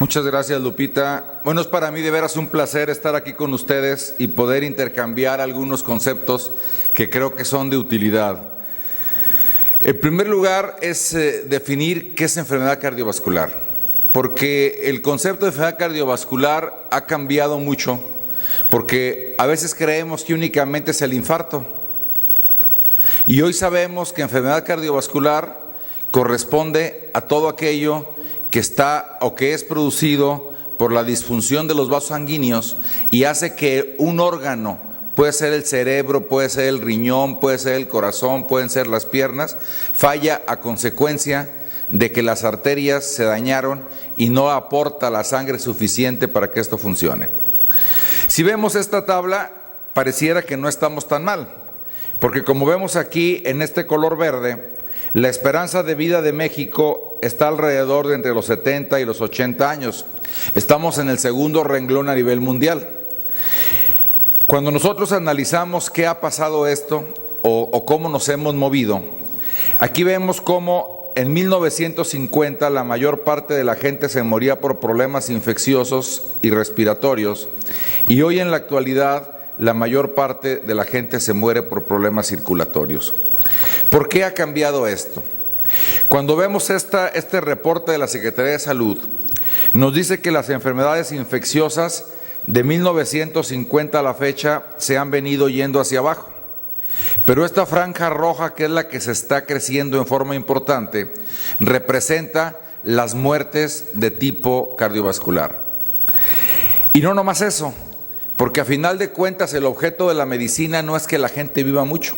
Muchas gracias, Lupita. Bueno, es para mí de veras un placer estar aquí con ustedes y poder intercambiar algunos conceptos que creo que son de utilidad. En primer lugar es definir qué es enfermedad cardiovascular, porque el concepto de enfermedad cardiovascular ha cambiado mucho, porque a veces creemos que únicamente es el infarto. Y hoy sabemos que enfermedad cardiovascular corresponde a todo aquello que está o que es producido por la disfunción de los vasos sanguíneos y hace que un órgano, puede ser el cerebro, puede ser el riñón, puede ser el corazón, pueden ser las piernas, falla a consecuencia de que las arterias se dañaron y no aporta la sangre suficiente para que esto funcione. Si vemos esta tabla, pareciera que no estamos tan mal, porque como vemos aquí en este color verde, la esperanza de vida de México está alrededor de entre los 70 y los 80 años. Estamos en el segundo renglón a nivel mundial. Cuando nosotros analizamos qué ha pasado esto o cómo nos hemos movido, aquí vemos cómo en 1950 la mayor parte de la gente se moría por problemas infecciosos y respiratorios, y hoy en la actualidad la mayor parte de la gente se muere por problemas circulatorios. ¿Por qué ha cambiado esto? Cuando vemos este reporte de la Secretaría de Salud, nos dice que las enfermedades infecciosas de 1950 a la fecha se han venido yendo hacia abajo. Pero esta franja roja, que es la que se está creciendo en forma importante, representa las muertes de tipo cardiovascular. Y no nomás eso, porque a final de cuentas el objeto de la medicina no es que la gente viva mucho.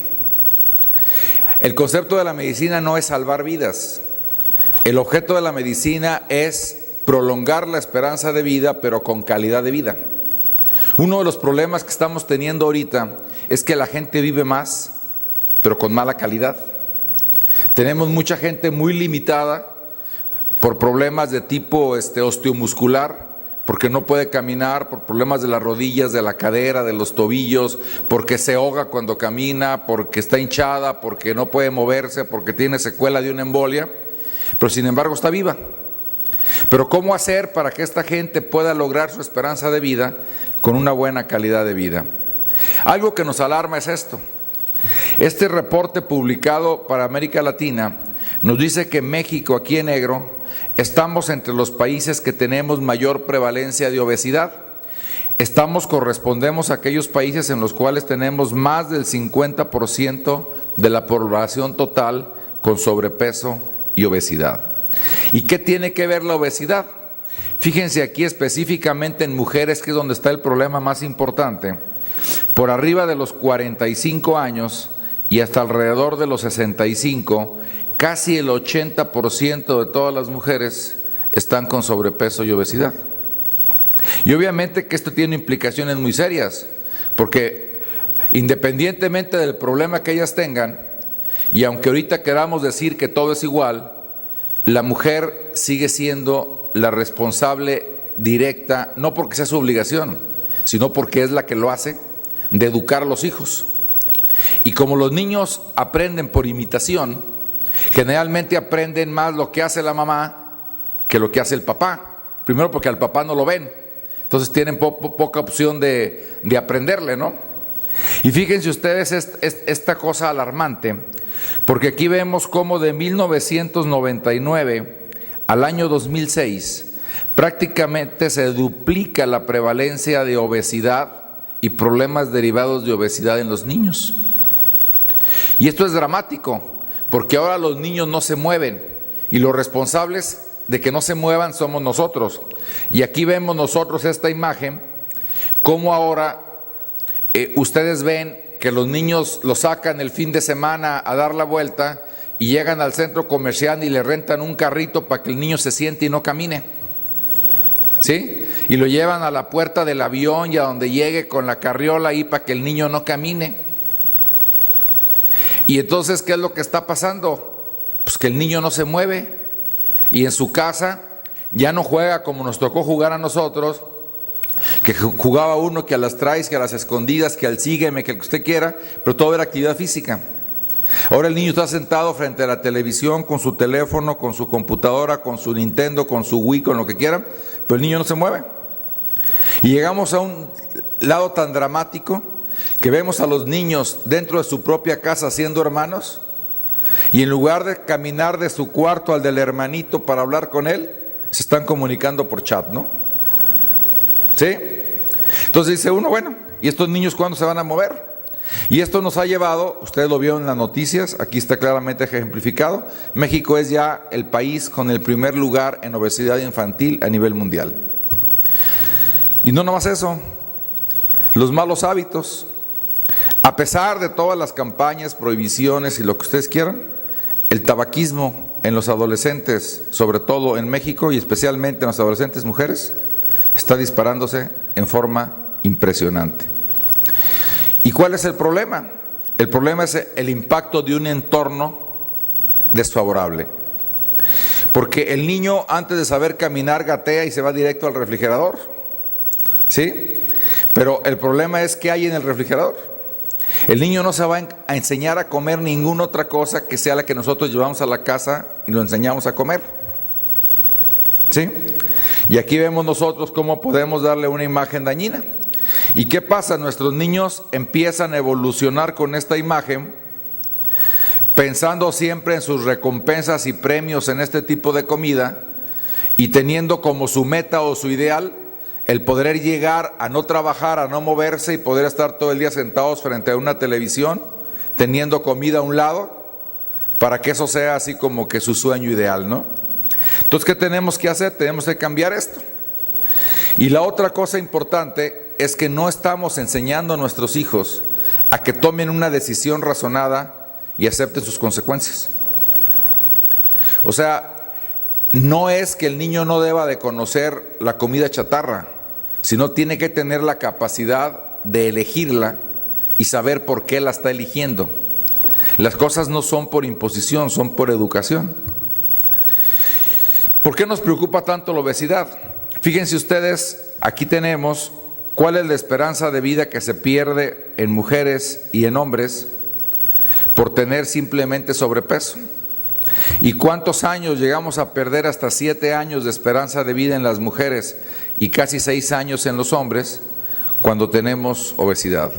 El concepto de la medicina no es salvar vidas. El objeto de la medicina es prolongar la esperanza de vida, pero con calidad de vida. Uno de los problemas que estamos teniendo ahorita es que la gente vive más, pero con mala calidad. Tenemos mucha gente muy limitada por problemas de tipo osteomuscular, porque no puede caminar, por problemas de las rodillas, de la cadera, de los tobillos, porque se ahoga cuando camina, porque está hinchada, porque no puede moverse, porque tiene secuela de una embolia, pero sin embargo está viva. Pero ¿cómo hacer para que esta gente pueda lograr su esperanza de vida con una buena calidad de vida? Algo que nos alarma es esto. Este reporte publicado para América Latina nos dice que México, aquí en negro, estamos entre los países que tenemos mayor prevalencia de obesidad. Correspondemos a aquellos países en los cuales tenemos más del 50% de la población total con sobrepeso y obesidad. ¿Y qué tiene que ver la obesidad? Fíjense aquí específicamente en mujeres, que es donde está el problema más importante. Por arriba de los 45 años y hasta alrededor de los 65, casi el 80% de todas las mujeres están con sobrepeso y obesidad. Y obviamente que esto tiene implicaciones muy serias, porque independientemente del problema que ellas tengan, y aunque ahorita queramos decir que todo es igual, la mujer sigue siendo la responsable directa, no porque sea su obligación, sino porque es la que lo hace, de educar a los hijos. Y como los niños aprenden por imitación, generalmente aprenden más lo que hace la mamá que lo que hace el papá. Primero porque al papá no lo ven, entonces tienen poca opción de aprenderle, ¿no? Y fíjense ustedes esta cosa alarmante, porque aquí vemos cómo de 1999 al año 2006 prácticamente se duplica la prevalencia de obesidad y problemas derivados de obesidad en los niños. Y esto es dramático, porque ahora los niños no se mueven y los responsables de que no se muevan somos nosotros. Y aquí vemos nosotros esta imagen, cómo ahora ustedes ven que los niños los sacan el fin de semana a dar la vuelta y llegan al centro comercial y le rentan un carrito para que el niño se siente y no camine, ¿sí? Y lo llevan a la puerta del avión y a donde llegue con la carriola ahí para que el niño no camine. Y entonces, ¿qué es lo que está pasando? Pues que el niño no se mueve y en su casa ya no juega como nos tocó jugar a nosotros, que jugaba uno que a las traes, que a las escondidas, que al sígueme, que el que usted quiera, pero todo era actividad física. Ahora el niño está sentado frente a la televisión con su teléfono, con su computadora, con su Nintendo, con su Wii, con lo que quiera, pero el niño no se mueve. Y llegamos a un lado tan dramático que vemos a los niños dentro de su propia casa siendo hermanos, y en lugar de caminar de su cuarto al del hermanito para hablar con él, se están comunicando por chat, ¿no? ¿Sí? Entonces dice uno, bueno, ¿y estos niños cuándo se van a mover? Y esto nos ha llevado, ustedes lo vieron en las noticias, aquí está claramente ejemplificado, México es ya el país con el primer lugar en obesidad infantil a nivel mundial. Y no nomás eso, los malos hábitos. A pesar de todas las campañas, prohibiciones y lo que ustedes quieran, el tabaquismo en los adolescentes, sobre todo en México y especialmente en las adolescentes mujeres, está disparándose en forma impresionante. ¿Y cuál es el problema? El problema es el impacto de un entorno desfavorable. Porque el niño, antes de saber caminar, gatea y se va directo al refrigerador. ¿Sí? Pero el problema es que hay en el refrigerador. El niño no se va a enseñar a comer ninguna otra cosa que sea la que nosotros llevamos a la casa y lo enseñamos a comer. ¿Sí? Y aquí vemos nosotros cómo podemos darle una imagen dañina. ¿Y qué pasa? Nuestros niños empiezan a evolucionar con esta imagen, pensando siempre en sus recompensas y premios en este tipo de comida y teniendo como su meta o su ideal el poder llegar a no trabajar, a no moverse y poder estar todo el día sentados frente a una televisión, teniendo comida a un lado, para que eso sea así como que su sueño ideal, ¿no? Entonces, ¿qué tenemos que hacer? Tenemos que cambiar esto. Y la otra cosa importante es que no estamos enseñando a nuestros hijos a que tomen una decisión razonada y acepten sus consecuencias. O sea, no es que el niño no deba de conocer la comida chatarra, sino tiene que tener la capacidad de elegirla y saber por qué la está eligiendo. Las cosas no son por imposición, son por educación. ¿Por qué nos preocupa tanto la obesidad? Fíjense ustedes, aquí tenemos cuál es la esperanza de vida que se pierde en mujeres y en hombres por tener simplemente sobrepeso. ¿Y cuántos años llegamos a perder? Hasta 7 años de esperanza de vida en las mujeres y casi 6 años en los hombres cuando tenemos obesidad.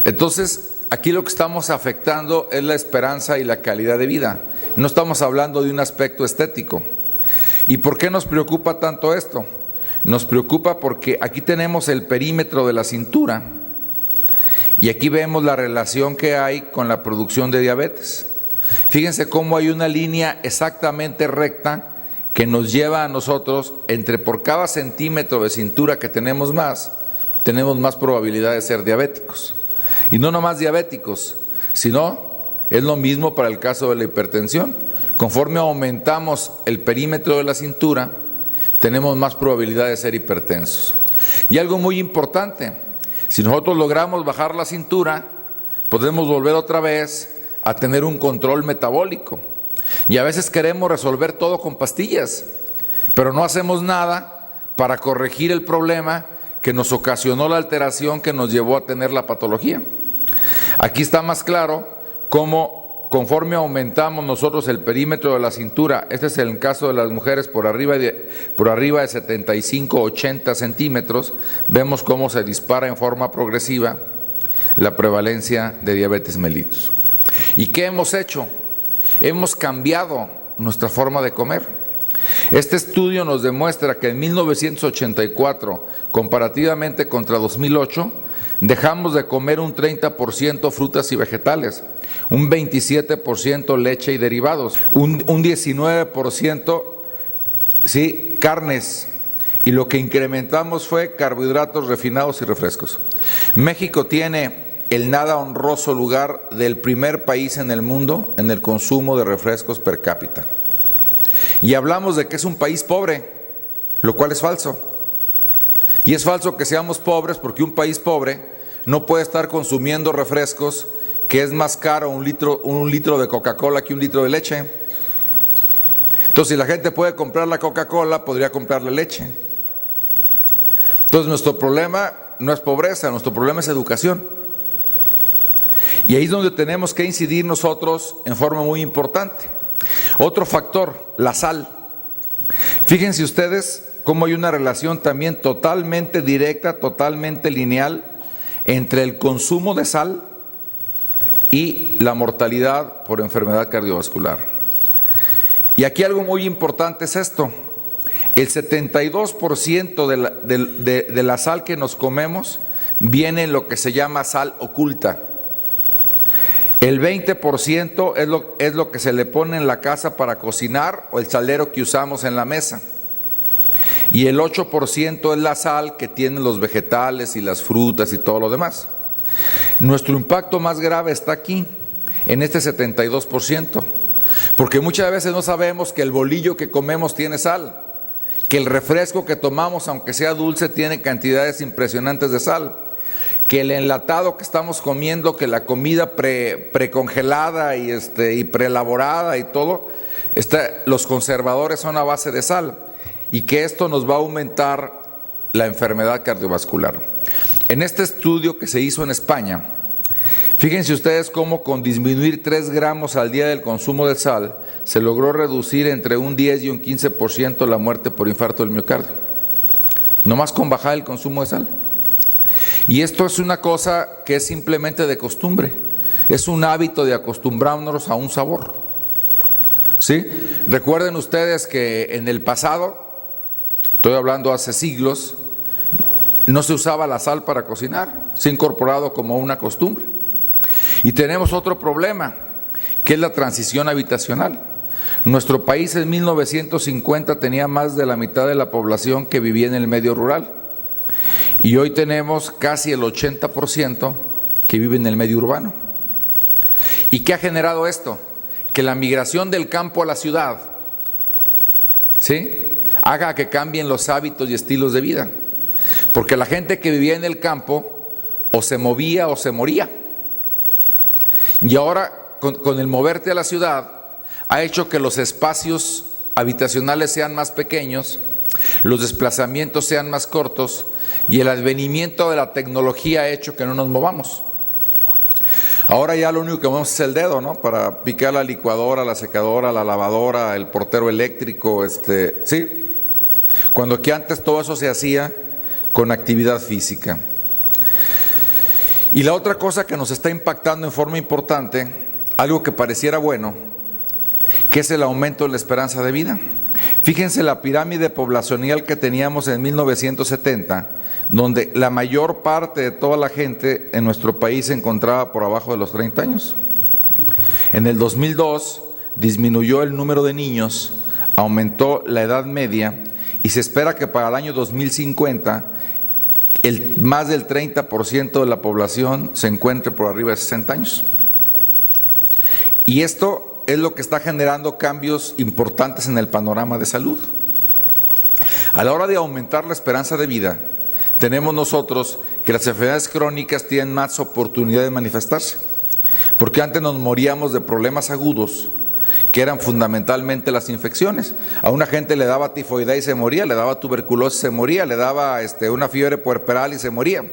Entonces, aquí lo que estamos afectando es la esperanza y la calidad de vida. No estamos hablando de un aspecto estético. ¿Y por qué nos preocupa tanto esto? Nos preocupa porque aquí tenemos el perímetro de la cintura y aquí vemos la relación que hay con la producción de diabetes. Fíjense cómo hay una línea exactamente recta que nos lleva a nosotros, por cada centímetro de cintura que tenemos más probabilidad de ser diabéticos. Y no nomás diabéticos, sino es lo mismo para el caso de la hipertensión. Conforme aumentamos el perímetro de la cintura, tenemos más probabilidad de ser hipertensos. Y algo muy importante, si nosotros logramos bajar la cintura, podemos volver otra vez a tener un control metabólico. Y a veces queremos resolver todo con pastillas, pero no hacemos nada para corregir el problema que nos ocasionó la alteración que nos llevó a tener la patología. Aquí está más claro cómo conforme aumentamos nosotros el perímetro de la cintura, este es el caso de las mujeres por arriba de 75, 80 centímetros, vemos cómo se dispara en forma progresiva la prevalencia de diabetes mellitus. ¿Y qué hemos hecho? Hemos cambiado nuestra forma de comer. Este estudio nos demuestra que en 1984, comparativamente contra 2008, dejamos de comer un 30% frutas y vegetales, un 27% leche y derivados, un 19% ¿sí? carnes, y lo que incrementamos fue carbohidratos refinados y refrescos. México tiene el nada honroso lugar del primer país en el mundo en el consumo de refrescos per cápita. Y hablamos de que es un país pobre, lo cual es falso. Y es falso que seamos pobres porque un país pobre no puede estar consumiendo refrescos que es más caro un litro de Coca-Cola que un litro de leche. Entonces, si la gente puede comprar la Coca-Cola, podría comprar la leche. Entonces, nuestro problema no es pobreza, nuestro problema es educación. Y ahí es donde tenemos que incidir nosotros en forma muy importante. Otro factor, la sal. Fíjense ustedes cómo hay una relación también totalmente directa, totalmente lineal entre el consumo de sal y la mortalidad por enfermedad cardiovascular. Y aquí algo muy importante es esto: el 72% de la sal que nos comemos viene en lo que se llama sal oculta. El 20% es lo que se le pone en la casa para cocinar o el salero que usamos en la mesa. Y el 8% es la sal que tienen los vegetales y las frutas y todo lo demás. Nuestro impacto más grave está aquí, en este 72%, porque muchas veces no sabemos que el bolillo que comemos tiene sal, que el refresco que tomamos, aunque sea dulce, tiene cantidades impresionantes de sal, que el enlatado que estamos comiendo, que la comida precongelada y preelaborada y todo, los conservadores son a base de sal, y que esto nos va a aumentar la enfermedad cardiovascular. En este estudio que se hizo en España, fíjense ustedes cómo con disminuir 3 gramos al día del consumo de sal, se logró reducir entre un 10 y un 15% la muerte por infarto del miocardio, nomás con bajar el consumo de sal. Y esto es una cosa que es simplemente de costumbre, es un hábito de acostumbrarnos a un sabor. ¿Sí? Recuerden ustedes que en el pasado, estoy hablando hace siglos, no se usaba la sal para cocinar, se ha incorporado como una costumbre. Y tenemos otro problema, que es la transición habitacional. Nuestro país en 1950 tenía más de la mitad de la población que vivía en el medio rural. Y hoy tenemos casi el 80% que vive en el medio urbano. ¿Y qué ha generado esto? Que la migración del campo a la ciudad, ¿sí?, haga que cambien los hábitos y estilos de vida. Porque la gente que vivía en el campo o se movía o se moría. Y ahora con el moverte a la ciudad ha hecho que los espacios habitacionales sean más pequeños, los desplazamientos sean más cortos y el advenimiento de la tecnología ha hecho que no nos movamos. Ahora ya lo único que movemos es el dedo, ¿no?, para picar la licuadora, la secadora, la lavadora, el portero eléctrico, ¿sí? Cuando que antes todo eso se hacía con actividad física. Y la otra cosa que nos está impactando en forma importante, algo que pareciera bueno, que es el aumento de la esperanza de vida. Fíjense la pirámide poblacional que teníamos en 1970, donde la mayor parte de toda la gente en nuestro país se encontraba por abajo de los 30 años. En el 2002 disminuyó el número de niños, aumentó la edad media y se espera que para el año 2050 más del 30% de la población se encuentre por arriba de 60 años. Y esto es lo que está generando cambios importantes en el panorama de salud. A la hora de aumentar la esperanza de vida, tenemos nosotros que las enfermedades crónicas tienen más oportunidad de manifestarse, porque antes nos moríamos de problemas agudos, que eran fundamentalmente las infecciones. A una gente le daba tifoidea y se moría, le daba tuberculosis y se moría, le daba una fiebre puerperal y se moría.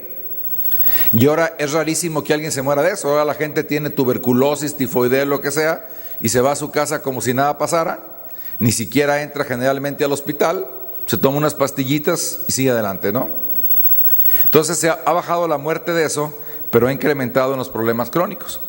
Y ahora es rarísimo que alguien se muera de eso. Ahora la gente tiene tuberculosis, tifoidea, lo que sea, y se va a su casa como si nada pasara, ni siquiera entra generalmente al hospital, se toma unas pastillitas y sigue adelante, ¿no? Entonces se ha bajado la muerte de eso, pero ha incrementado en los problemas crónicos.